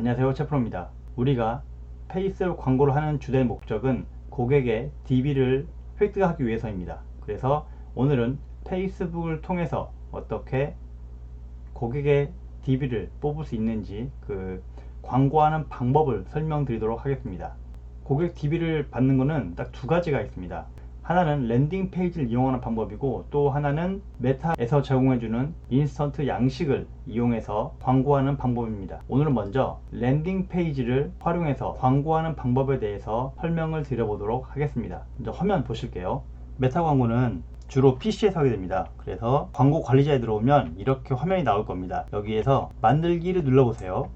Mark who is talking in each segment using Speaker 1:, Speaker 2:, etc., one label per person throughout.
Speaker 1: 안녕하세요, 채프로입니다. 우리가 페이스북 광고를 하는 주된 목적은 고객의 DB를 획득하기 위해서입니다. 그래서 오늘은 페이스북을 통해서 어떻게 고객의 DB를 뽑을 수 있는지 그 광고하는 방법을 설명드리도록 하겠습니다. 고객 DB를 받는 것은 딱 두 가지가 있습니다. 하나는 랜딩 페이지를 이용하는 방법이고, 또 하나는 메타에서 제공해주는 인스턴트 양식을 이용해서 광고하는 방법입니다. 오늘은 먼저 랜딩 페이지를 활용해서 광고하는 방법에 대해서 설명을 드려보도록 하겠습니다. 먼저 화면 보실게요. 메타 광고는 주로 PC에서 하게 됩니다. 그래서 광고 관리자에 들어오면 이렇게 화면이 나올 겁니다. 여기에서 만들기를 눌러보세요.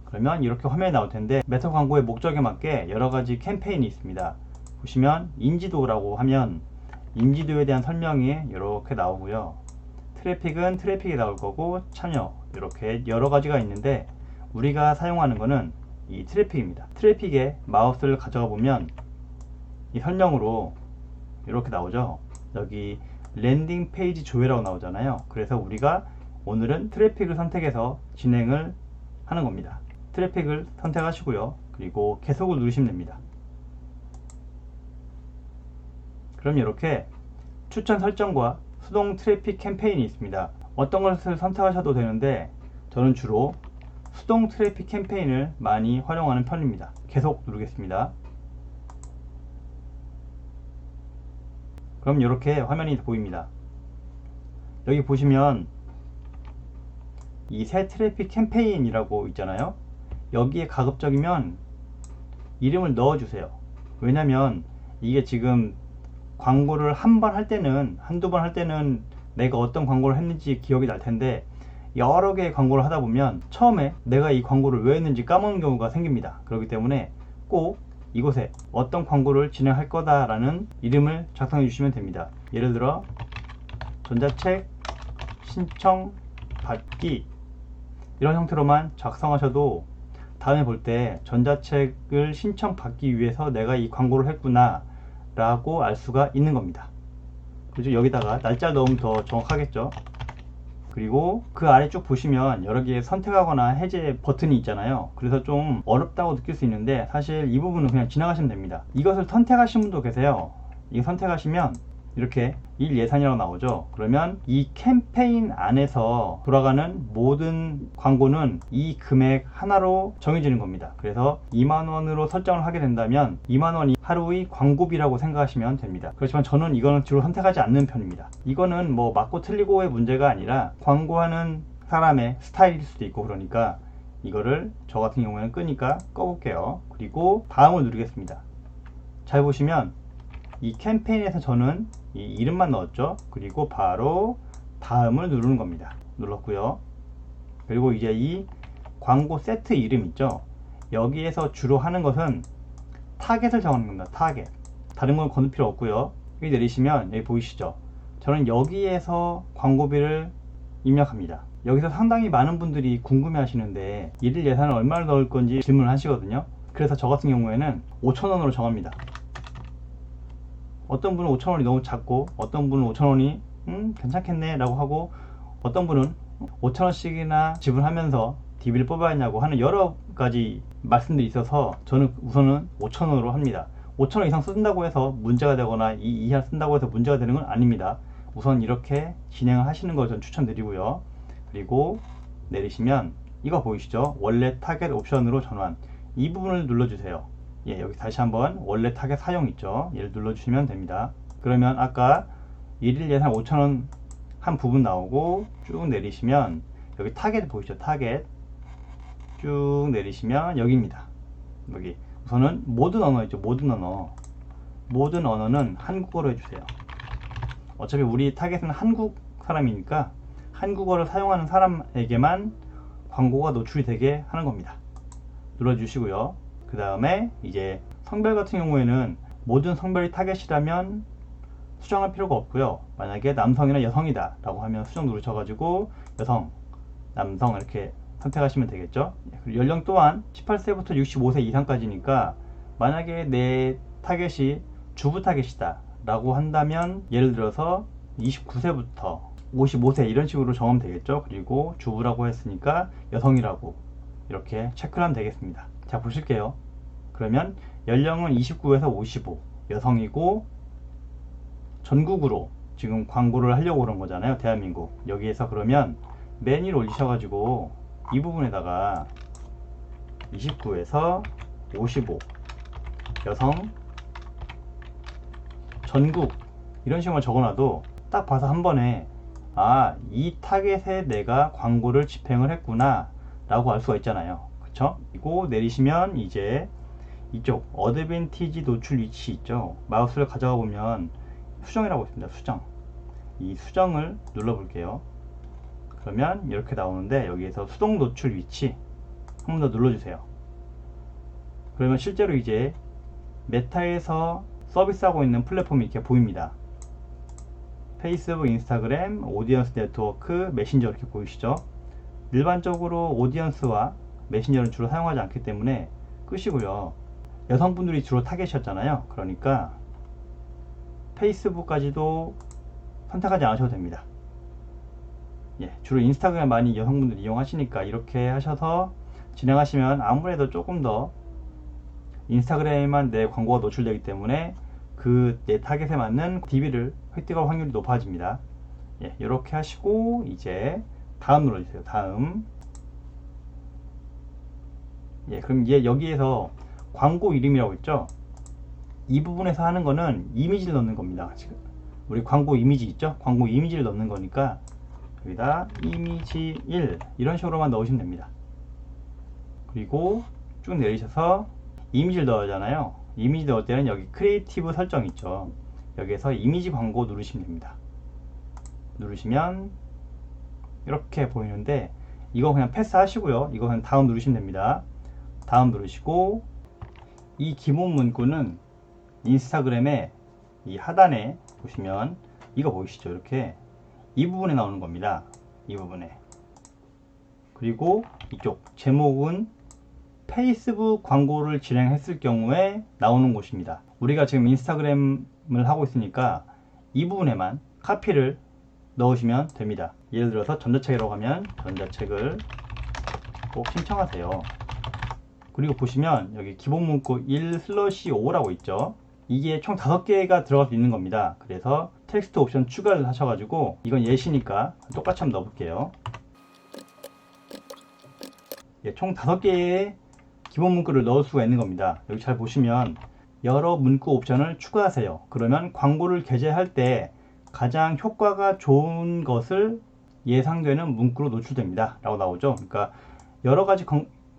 Speaker 1: 그러면 이렇게 화면이 나올 텐데, 메타 광고의 목적에 맞게 여러가지 캠페인이 있습니다. 보시면 인지도라고 하면 인지도에 대한 설명이 이렇게 나오고요. 트래픽은 트래픽이 나올 거고, 참여, 이렇게 여러 가지가 있는데 우리가 사용하는 거는 이 트래픽입니다. 트래픽에 마우스를 가져가 보면 이 설명으로 이렇게 나오죠. 여기 랜딩 페이지 조회라고 나오잖아요. 그래서 우리가 오늘은 트래픽을 선택해서 진행을 하는 겁니다. 트래픽을 선택하시고요. 그리고 계속을 누르시면 됩니다. 그럼 이렇게 추천 설정과 수동 트래픽 캠페인이 있습니다. 어떤 것을 선택하셔도 되는데 저는 주로 수동 트래픽 캠페인을 많이 활용하는 편입니다. 계속 누르겠습니다. 그럼 이렇게 화면이 보입니다. 여기 보시면 이 새 트래픽 캠페인이라고 있잖아요. 여기에 가급적이면 이름을 넣어주세요. 왜냐면 이게 지금 광고를 한 번 할 때는, 한두 번 할 때는 내가 어떤 광고를 했는지 기억이 날 텐데, 여러 개의 광고를 하다 보면 처음에 내가 이 광고를 왜 했는지 까먹는 경우가 생깁니다. 그렇기 때문에 꼭 이곳에 어떤 광고를 진행할 거다라는 이름을 작성해 주시면 됩니다. 예를 들어 전자책 신청 받기, 이런 형태로만 작성하셔도 다음에 볼 때 전자책을 신청받기 위해서 내가 이 광고를 했구나 라고 알 수가 있는 겁니다. 그리고 여기다가 날짜를 넣으면 더 정확하겠죠. 그리고 그 아래 쭉 보시면 여러 개의 선택하거나 해제 버튼이 있잖아요. 그래서 좀 어렵다고 느낄 수 있는데 사실 이 부분은 그냥 지나가시면 됩니다. 이것을 선택하신 분도 계세요. 이거 선택하시면 이렇게 일 예산이라고 나오죠. 그러면 이 캠페인 안에서 돌아가는 모든 광고는 이 금액 하나로 정해지는 겁니다. 그래서 2만원으로 설정을 하게 된다면 2만원이 하루의 광고비라고 생각하시면 됩니다. 그렇지만 저는 이거는 주로 선택하지 않는 편입니다. 이거는 뭐 맞고 틀리고의 문제가 아니라 광고하는 사람의 스타일일 수도 있고, 그러니까 이거를 저 같은 경우에는 끄니까 꺼볼게요. 그리고 다음을 누르겠습니다. 잘 보시면 이 캠페인에서 저는 이 이름만 넣었죠. 그리고 바로 다음을 누르는 겁니다. 눌렀고요. 그리고 이제 이 광고 세트 이름 있죠. 여기에서 주로 하는 것은 타겟을 정하는 겁니다. 타겟. 다른 건 거둘 필요 없고요. 여기 내리시면 여기 보이시죠. 저는 여기에서 광고비를 입력합니다. 여기서 상당히 많은 분들이 궁금해 하시는데 일일 예산을 얼마를 넣을 건지 질문을 하시거든요. 그래서 저 같은 경우에는 5,000원으로 정합니다. 어떤 분은 5,000원이 너무 작고, 어떤 분은 5,000원이 괜찮겠네 라고 하고, 어떤 분은 5,000원씩이나 지불하면서 DB를 뽑아야냐고 하는 여러 가지 말씀들이 있어서 저는 우선은 5,000원으로 합니다. 5,000원 이상 쓴다고 해서 문제가 되거나 이 이하 쓴다고 해서 문제가 되는 건 아닙니다. 우선 이렇게 진행을 하시는 걸 전 추천드리고요. 그리고 내리시면 이거 보이시죠? 원래 타겟 옵션으로 전환, 이 부분을 눌러주세요. 예, 여기 다시 한번 원래 타겟 사용 있죠. 얘를 눌러주시면 됩니다. 그러면 아까 일일 예산 5,000원 한 부분 나오고, 쭉 내리시면 여기 타겟 보이시죠? 타겟 쭉 내리시면 여기입니다. 여기 우선은 모든 언어 있죠. 모든 언어. 모든 언어는 한국어로 해주세요. 어차피 우리 타겟은 한국 사람이니까 한국어를 사용하는 사람에게만 광고가 노출이 되게 하는 겁니다. 눌러주시고요. 그 다음에 이제 성별 같은 경우에는 모든 성별이 타겟이라면 수정할 필요가 없고요. 만약에 남성이나 여성이다 라고 하면 수정 누르셔가지고 여성, 남성 이렇게 선택하시면 되겠죠. 그리고 연령 또한 18세부터 65세 이상까지니까 만약에 내 타겟이 주부 타겟이다 라고 한다면, 예를 들어서 29세부터 55세 이런 식으로 정하면 되겠죠. 그리고 주부라고 했으니까 여성이라고 이렇게 체크를 하면 되겠습니다. 자, 보실게요. 그러면 연령은 29에서 55 여성이고 전국으로 지금 광고를 하려고 그런 거잖아요. 대한민국. 여기에서 그러면 맨 위로 올리셔가지고 이 부분에다가 29에서 55 여성 전국 이런 식으로 적어놔도 딱 봐서 한 번에 이 타겟에 내가 광고를 집행을 했구나 라고 알 수가 있잖아요. 그쵸? 그리고 내리시면 이제 이쪽 어드밴티지 노출 위치 있죠. 마우스를 가져가 보면 수정이라고 있습니다. 수정. 이 수정을 눌러 볼게요. 그러면 이렇게 나오는데 여기에서 수동 노출 위치 한 번 더 눌러주세요. 그러면 실제로 이제 메타에서 서비스하고 있는 플랫폼이 이렇게 보입니다. 페이스북, 인스타그램, 오디언스 네트워크, 메신저 이렇게 보이시죠? 일반적으로 오디언스와 메신저는 주로 사용하지 않기 때문에 끄시고요. 여성분들이 주로 타겟이었잖아요. 그러니까 페이스북까지도 선택하지 않으셔도 됩니다. 주로 인스타그램 많이 여성분들이 이용하시니까 이렇게 하셔서 진행하시면 아무래도 조금 더 인스타그램에만 내 광고가 노출되기 때문에 그 내 타겟에 맞는 DB를 획득할 확률이 높아집니다. 이렇게 하시고 이제 다음 눌러주세요. 다음. 그럼 여기에서 광고 이름이라고 있죠. 이 부분에서 하는 거는 이미지를 넣는 겁니다. 지금 우리 광고 이미지 있죠. 광고 이미지를 넣는 거니까 여기다 이미지 1 이런 식으로만 넣으시면 됩니다. 그리고 쭉 내리셔서 이미지를 넣어야 하잖아요. 이미지 넣을 때는 여기 크리에이티브 설정 있죠. 여기에서 이미지 광고 누르시면 됩니다. 누르시면 이렇게 보이는데 이거 그냥 패스 하시고요. 이거 그냥 다음 누르시면 됩니다. 다음 누르시고 이 기본 문구는 인스타그램의 이 하단에 보시면 이거 보이시죠? 이렇게 이 부분에 나오는 겁니다. 이 부분에. 그리고 이쪽 제목은 페이스북 광고를 진행했을 경우에 나오는 곳입니다. 우리가 지금 인스타그램을 하고 있으니까 이 부분에만 카피를 넣으시면 됩니다. 예를 들어서 전자책이라고 하면 전자책을 꼭 신청하세요. 그리고 보시면 여기 기본 문구 1/5라고 있죠. 이게 총 5개가 들어갈 수 있는 겁니다. 그래서 텍스트 옵션 추가를 하셔가지고 이건 예시니까 똑같이 한번 넣어볼게요. 총 5개의 기본 문구를 넣을 수가 있는 겁니다. 여기 잘 보시면 여러 문구 옵션을 추가하세요. 그러면 광고를 게재할 때 가장 효과가 좋은 것을 예상되는 문구로 노출됩니다 라고 나오죠. 그러니까 여러가지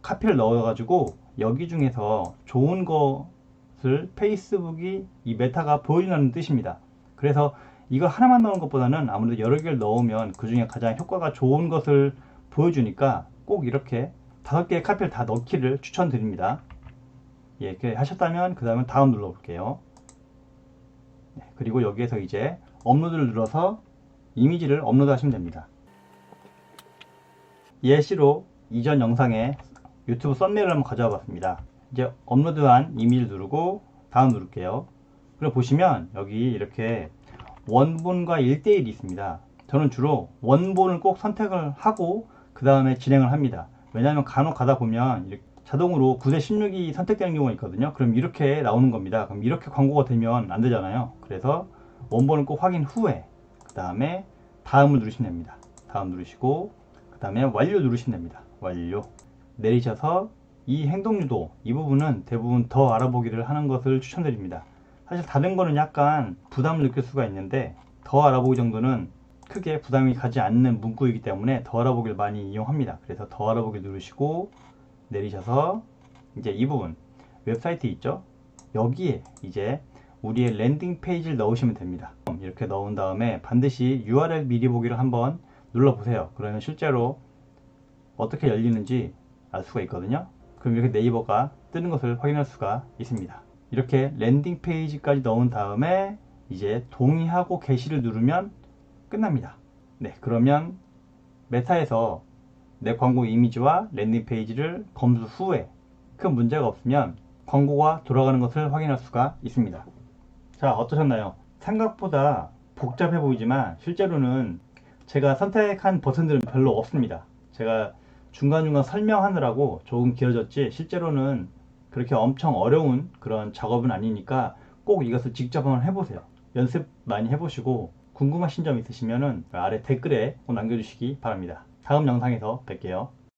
Speaker 1: 카피를 넣어가지고 여기 중에서 좋은 것을 페이스북이 이 메타가 보여준다는 뜻입니다. 그래서 이거 하나만 넣은 것보다는 아무래도 여러 개를 넣으면 그 중에 가장 효과가 좋은 것을 보여주니까 꼭 이렇게 5개의 카피를 다 넣기를 추천드립니다. 이렇게 하셨다면 그 다음에 다음 눌러볼게요. 그리고 여기에서 이제 업로드를 눌러서 이미지를 업로드 하시면 됩니다. 예시로 이전 영상에 유튜브 썸네일을 한번 가져와 봤습니다. 이제 업로드한 이미지를 누르고 다음 누를게요. 그리고 보시면 여기 이렇게 원본과 1:1이 있습니다. 저는 주로 원본을 꼭 선택을 하고 그 다음에 진행을 합니다. 왜냐하면 간혹 가다 보면 이렇게 자동으로 9:16이 선택되는 경우가 있거든요. 그럼 이렇게 나오는 겁니다. 그럼 이렇게 광고가 되면 안 되잖아요. 그래서 원본을 꼭 확인 후에 그 다음에 다음을 누르시면 됩니다. 다음 누르시고 그 다음에 완료 누르시면 됩니다. 완료. 내리셔서 이 행동유도 이 부분은 대부분 더 알아보기를 하는 것을 추천드립니다. 사실 다른 거는 약간 부담을 느낄 수가 있는데 더 알아보기 정도는 크게 부담이 가지 않는 문구이기 때문에 더 알아보기를 많이 이용합니다. 그래서 더 알아보기 누르시고 내리셔서 이제 이 부분 웹사이트 있죠? 여기에 이제 우리의 랜딩 페이지를 넣으시면 됩니다. 이렇게 넣은 다음에 반드시 URL 미리 보기를 한번 눌러보세요. 그러면 실제로 어떻게 열리는지 알 수가 있거든요. 그럼 이렇게 네이버가 뜨는 것을 확인할 수가 있습니다. 이렇게 랜딩 페이지까지 넣은 다음에 이제 동의하고 게시를 누르면 끝납니다. 그러면 메타에서 내 광고 이미지와 랜딩 페이지를 검수 후에 큰 문제가 없으면 광고가 돌아가는 것을 확인할 수가 있습니다. 자, 어떠셨나요? 생각보다 복잡해 보이지만 실제로는 제가 선택한 버튼들은 별로 없습니다. 제가 중간중간 설명하느라고 조금 길어졌지 실제로는 그렇게 엄청 어려운 그런 작업은 아니니까 꼭 이것을 직접 한번 해보세요. 연습 많이 해보시고 궁금하신 점 있으시면 아래 댓글에 꼭 남겨주시기 바랍니다. 다음 영상에서 뵐게요.